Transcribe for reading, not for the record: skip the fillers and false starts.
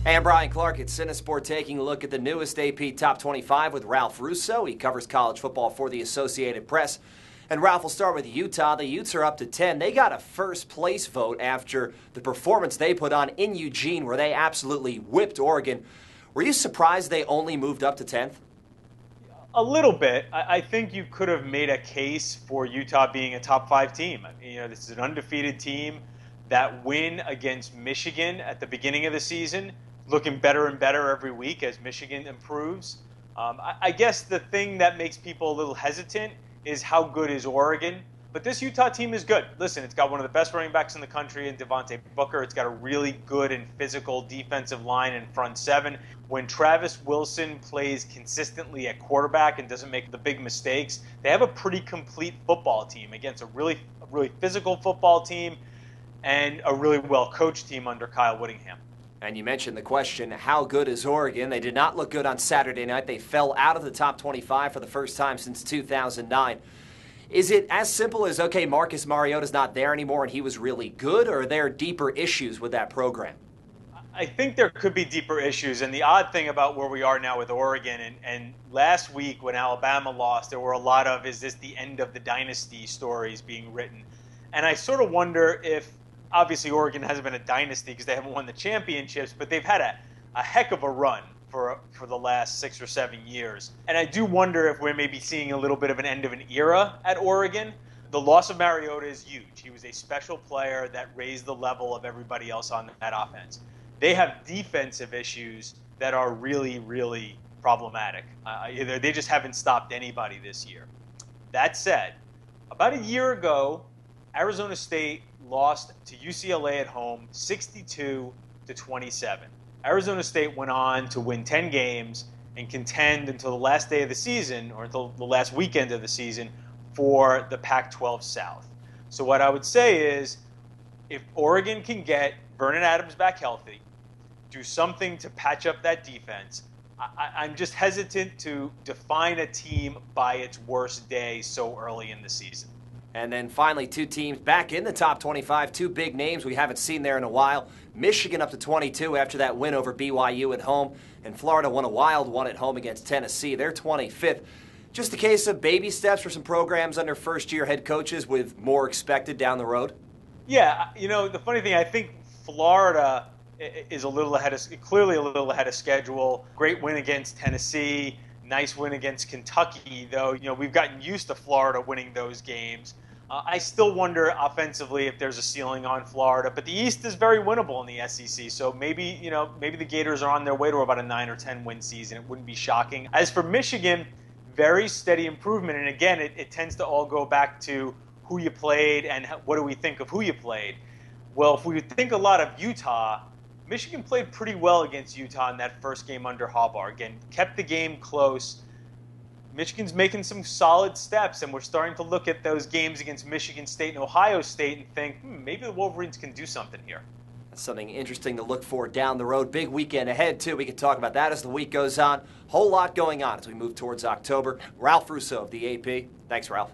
Hey, I'm Brian Clark at CineSport, taking a look at the newest AP Top 25 with Ralph Russo. He covers college football for the Associated Press. And Ralph, will start with Utah. The Utes are up to 10. They got a first-place vote after the performance they put on in Eugene, where they absolutely whipped Oregon. Were you surprised they only moved up to 10th? A little bit. I think you could have made a case for Utah being a top 5 team. This is an undefeated team. That win against Michigan at the beginning of the season, looking better and better every week as Michigan improves. I guess the thing that makes people a little hesitant is how good is Oregon. But this Utah team is good. Listen, it's got one of the best running backs in the country in Devontae Booker. It's got a really good and physical defensive line in front seven. When Travis Wilson plays consistently at quarterback and doesn't make the big mistakes, they have a pretty complete football team against a really physical football team and a really well-coached team under Kyle Whittingham. And you mentioned the question, how good is Oregon? They did not look good on Saturday night. They fell out of the top 25 for the first time since 2009. Is it as simple as, okay, Marcus Mariota's not there anymore and he was really good, or are there deeper issues with that program? I think there could be deeper issues, and the odd thing about where we are now with Oregon, and last week when Alabama lost, there were a lot of, is this the end of the dynasty stories being written? And I sort of wonder if, obviously Oregon hasn't been a dynasty because they haven't won the championships, but they've had a heck of a run for the last 6 or 7 years. And I do wonder if we're maybe seeing a little bit of an end of an era at Oregon. The loss of Mariota is huge. He was a special player that raised the level of everybody else on that offense. They have defensive issues that are really, really problematic. They just haven't stopped anybody this year. That said, about a year ago, Arizona State lost to UCLA at home 62-27. Arizona State went on to win 10 games and contend until the last day of the season, or until the last weekend of the season, for the Pac-12 South. So what I would say is, if Oregon can get Vernon Adams back healthy, do something to patch up that defense, I'm just hesitant to define a team by its worst day so early in the season. And then finally, 2 teams back in the top 25, 2 big names we haven't seen there in a while. Michigan up to 22 after that win over BYU at home, and Florida won a wild one at home against Tennessee. They're 25th. Just a case of baby steps for some programs under first-year head coaches with more expected down the road? Yeah, the funny thing, I think Florida is clearly a little ahead of schedule. Great win against Tennessee. Nice win against Kentucky, though. We've gotten used to Florida winning those games. I still wonder offensively if there's a ceiling on Florida, but the East is very winnable in the SEC. So maybe the Gators are on their way to about a 9 or 10 win season. It wouldn't be shocking. As for Michigan, very steady improvement, and again, it tends to all go back to who you played and what do we think of who you played. Well, if we think a lot of Utah, Michigan played pretty well against Utah in that first game under Harbaugh. Again, kept the game close. Michigan's making some solid steps, and we're starting to look at those games against Michigan State and Ohio State and think, maybe the Wolverines can do something here. That's something interesting to look for down the road. Big weekend ahead, too. We can talk about that as the week goes on. Whole lot going on as we move towards October. Ralph Russo of the AP. Thanks, Ralph.